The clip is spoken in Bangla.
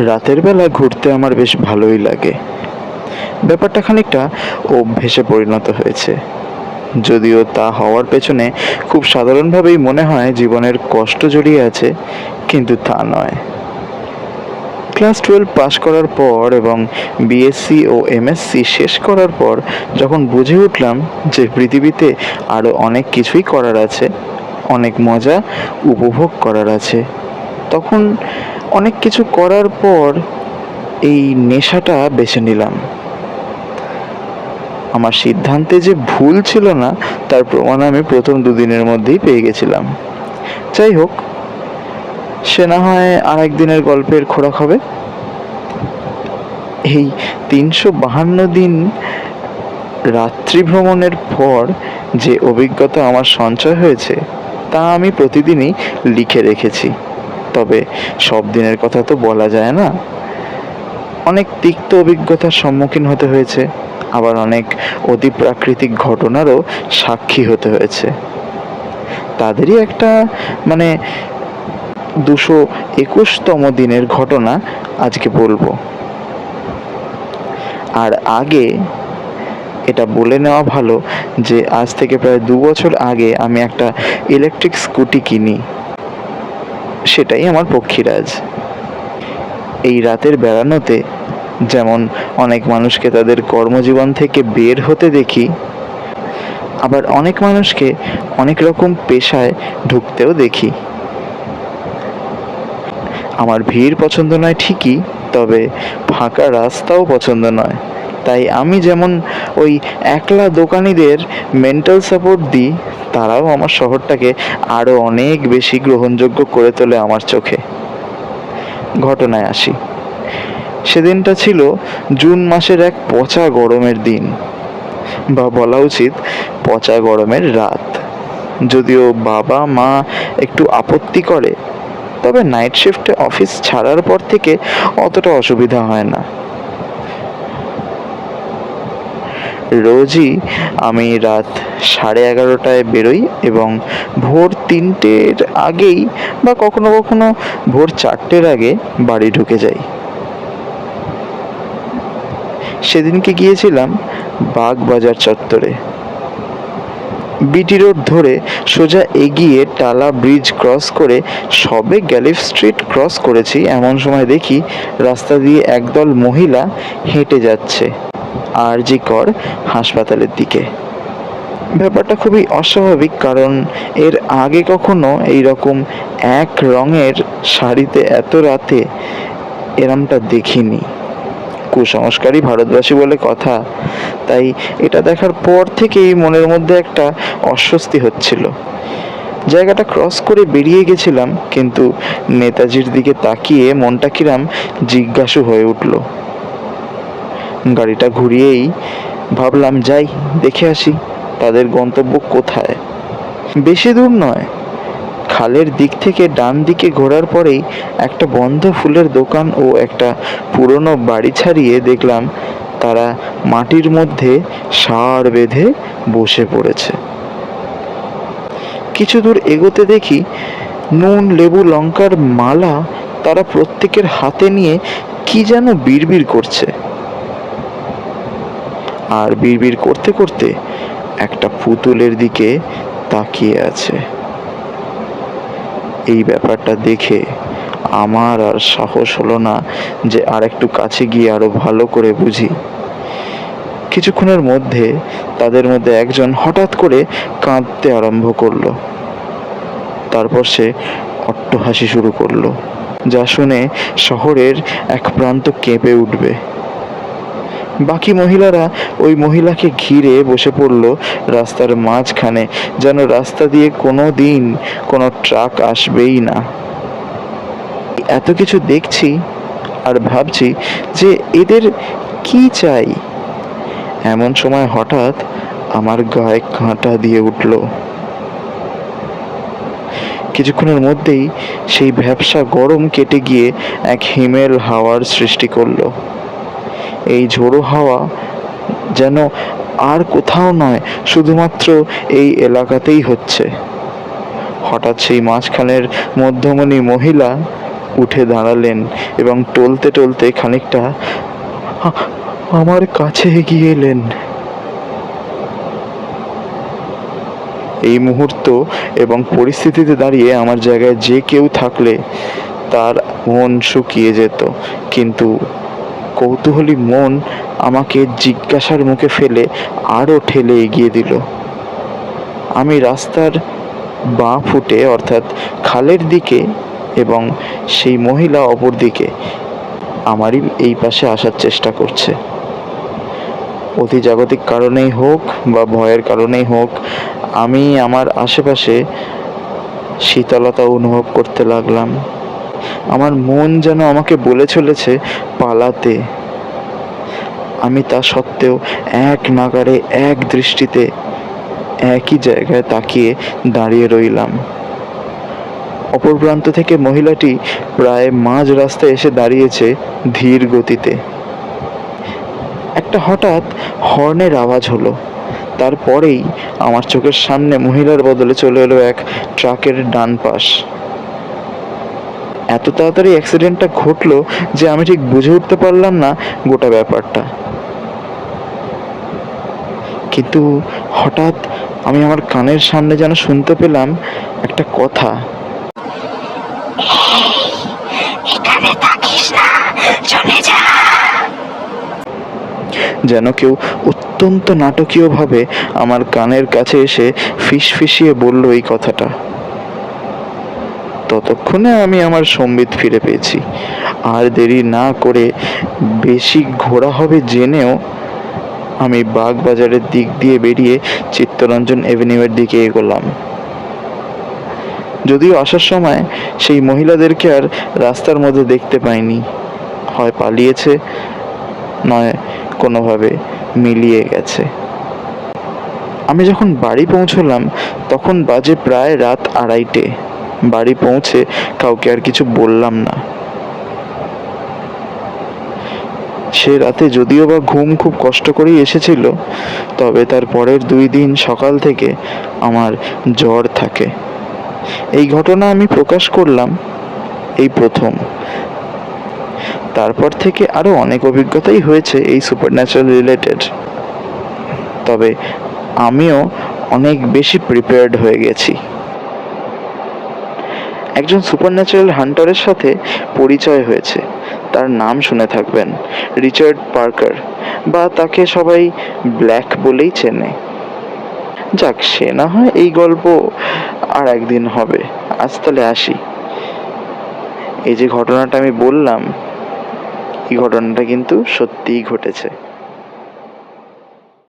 রাতের বেলা ঘুরতে আমার বেশ ভালোই লাগে। ব্যাপারটা খানিকটা অভ্যেসে পরিণত হয়েছে, যদিও তা হওয়ার পেছনে খুব সাধারণভাবেই মনে হয় জীবনের কষ্ট জড়িয়ে আছে, কিন্তু তা নয়। ক্লাস 12 পাশ করার পর এবং বিএসসি ও এমএসসি শেষ করার পর যখন বুঝে উঠলাম যে পৃথিবীতে আরও অনেক কিছুই করার আছে, অনেক মজা উপভোগ করার আছে, তখন অনেক কিছু করার পর এই নেশাটা বেছে নিলাম। আমার সিদ্ধান্তে যে ভুল ছিল না তার প্রমাণ আমি প্রথম দুদিনের মধ্যেই পেয়ে গেছিলাম। যাই হোক, সে না হয় আর একদিনের গল্পের খোরাক হবে। এই 352 দিন রাত্রি ভ্রমণের পর যে অভিজ্ঞতা আমার সঞ্চয় হয়েছে তা আমি প্রতিদিনই লিখে রেখেছি। তবে সব দিনের কথা তো বলা যায় না। অনেক তিক্ত অভিজ্ঞতার সম্মুখীন হতে হয়েছে, আবার অনেক অতিপ্রাকৃতিক ঘটনারও সাক্ষী হতে হয়েছে। তাদেরই একটা 221তম দিনের ঘটনা আজকে বলবো। আর আগে এটা বলে নেওয়া ভালো যে আজ থেকে প্রায় 2 বছর আগে আমি একটা ইলেকট্রিক স্কুটি কিনি। সেটাই আমার পক্ষীরাজ। এই রাতের বেড়ানোতে যেমন অনেক মানুষকে তাদের কর্মজীবন থেকে বের হতে দেখি, আবার অনেক মানুষকে অনেক রকম পেশায় ঢুকতেও দেখি। আমার ভিড় পছন্দ নয় ঠিকই, তবে ফাঁকা রাস্তাও পছন্দ নয়। তাই আমি যেমন ওই একলা দোকানিদের মেন্টাল সাপোর্ট দিই, তারাও আমার শহরটাকে আরও অনেক বেশি গ্রহণযোগ্য করে তোলে আমার চোখে। ঘটনায় আসি। সেদিনটা ছিল জুন মাসের এক পচা গরমের দিন, বা বলা উচিত পচা গরমের রাত। যদিও বাবা মা একটু আপত্তি করে, তবে নাইট শিফটে অফিস ছাড়ার পর থেকে অতটা অসুবিধা হয় না। রোজই আমি রাত 11:30টায় বেরোই এবং ভোর 3টের আগেই বা কখনো কখনো ভোর 4টের আগে বাড়ি ঢুকে যাই। সেদিনকে গিয়েছিলাম বাগবাজার চত্বরে। বিটি রোড ধরে সোজা এগিয়ে টালা ব্রিজ ক্রস করে সবে গ্যালিফ স্ট্রিট ক্রস করেছি, এমন সময় দেখি রাস্তা দিয়ে একদল মহিলা হেঁটে যাচ্ছে আরজি কর হাসপাতালের দিকে। ব্যাপারটা খুবই অস্বাভাবিক, কারণ এর আগে কখনো এইরকম এক রঙের শাড়িতে এত রাতে এরমটা দেখিনি। কুসংস্কারী ভারতবাসী বলে কথা, তাই এটা দেখার পর থেকেই মনের মধ্যে একটা অস্বস্তি হচ্ছিল। জায়গাটা ক্রস করে বেরিয়ে গেছিলাম, কিন্তু নেতাজির দিকে তাকিয়ে মনটা কিরাম জিজ্ঞাসু হয়ে উঠল। গাড়িটা ঘুরিয়েই ভাবলাম যাই দেখে আসি তাদের গন্তব্য কোথায়। বেশি দূর নয়, খালের দিক থেকে ডান দিকে ঘোরার পরেই একটা বন্ধ ফুলের দোকান ও একটা পুরনো বাড়ি ছাড়িয়ে দেখলাম তারা মাটির মধ্যে সার বেঁধে বসে পড়েছে। কিছু দূর এগোতে দেখি নুন লেবু লঙ্কার মালা তারা প্রত্যেকের হাতে নিয়ে কি যেন বিড়বিড় করছে, আর বিড়বিড় করতে করতে একটা পুতুলের দিকে তাকিয়ে আছে। এই ব্যাপারটা দেখে আমার আর সাহস হলো না যে আর একটু কাছে গিয়ে আরো ভালো করে বুঝি। কিছুক্ষণের মধ্যে তাদের মধ্যে একজন হঠাৎ করে কাঁদতে আরম্ভ করলো। তারপর সে অট্টহাসি শুরু করলো, যা শুনে শহরের এক প্রান্ত কেঁপে উঠবে। বাকি মহিলারা ওই মহিলাকে ঘিরে বসে পড়ল রাস্তার মাঝখানে, যেন রাস্তা দিয়ে কোনো দিন কোনো ট্রাক আসবেই না। এত কিছু দেখছি আর ভাবছি যে এদের কি চাই। এমন সময় হঠাৎ আমার গায়ে কাঁটা দিয়ে উঠল। কিছুক্ষণের মধ্যেই সেই ভ্যাপসা গরম কেটে গিয়ে এক হিমেল হাওয়ার সৃষ্টি করলো। এই ঝোড়ো হাওয়া যেন আর কোথাও নয়, শুধুমাত্র এই এলাকাতেই হচ্ছে। হঠাৎ সেই মাঝখানের মধ্যমণি মহিলা উঠে দাঁড়ালেন এবং টলতে টলতে খানিকটা আমার কাছে এগিয়ে এলেন। এই মুহূর্ত এবং পরিস্থিতিতে দাঁড়িয়ে আমার জায়গায় যে কেউ থাকলে তার মন শুকিয়ে যেত, কিন্তু কৌতূহলী মন আমাকে জিজ্ঞাসার মুখে ফেলে আরও ঠেলে এগিয়ে দিল। আমি রাস্তার বাঁ ফুটে অর্থাৎ খালের দিকে এবং সেই মহিলা অপর দিকে আমারই এই পাশে আসার চেষ্টা করছে। অতিজাগতিক কারণেই হোক বা ভয়ের কারণেই হোক, আমি আমার আশেপাশে শীতলতা অনুভব করতে লাগলাম। আমার মন যেন আমাকে বলে চলেছে পালাতে। আমি তা সত্ত্বেও এক নাগাড়ে এক দৃষ্টিতে একই জায়গায় তাকিয়ে দাঁড়িয়ে রইলাম। অপর প্রান্ত থেকে মহিলাটি প্রায় মাঝ রাস্তায় এসে দাঁড়িয়েছে ধীর গতিতে। একটা হঠাৎ হর্নের আওয়াজ হলো। তারপরেই আমার চোখের সামনে মহিলার বদলে চলে এলো এক ট্রাকের ডান পাশ। এত তাড়াতাড়ি অ্যাক্সিডেন্টটা ঘটলো যে আমি ঠিক বুঝে উঠতে পারলাম না গোটা ব্যাপারটা। কিন্তু হঠাৎ আমি আমার কানের সামনে যেন শুনতে পেলাম একটা কথা, যেন কেউ অত্যন্ত নাটকীয়ভাবে আমার কানের কাছে এসে ফিসফিসিয়ে বলল এই কথাটা। ততক্ষণে আমি আমার সম্বিত ফিরে পেয়েছি। আর দেরি না করে, বেশি ঘোরা হবে জেনেও, আমি বাগবাজারের দিক দিয়ে বেরিয়ে চিত্তরঞ্জন এভিনিউয়ের দিকে এগোলাম। যদিও আসার সময় সেই মহিলাদেরকে আর রাস্তার মধ্যে দেখতে পাইনি, হয় পালিয়েছে নয় কোনোভাবে মিলিয়ে গেছে। আমি যখন বাড়ি পৌঁছলাম তখন বাজে প্রায় রাত 2:30। বাড়ি পৌঁছে কাউকে আর কিছু বললাম না। সে রাতে যদিও বা ঘুম খুব কষ্ট করেই এসেছিল, তবে তার পরের 2 দিন সকাল থেকে আমার জ্বর থাকে। এই ঘটনা আমি প্রকাশ করলাম এই প্রথম। তারপর থেকে আরও অনেক অভিজ্ঞতাই হয়েছে এই সুপারন্যাচারাল রিলেটেড, তবে আমিও অনেক বেশি প্রিপেয়ার্ড হয়ে গেছি। একজন সুপারন্যাচারাল হান্টারের সাথে পরিচয় হয়েছে। তার নাম শুনে থাকবেন, রিচার্ড পার্কার, বা তাকে সবাই ব্ল্যাক বলেই চেনে। যাক, সে না হয় এই গল্প আর একদিন হবে। আজ তাহলে আসি। এই যে ঘটনাটা আমি বললাম, এই ঘটনাটা কিন্তু সত্যিই ঘটেছে।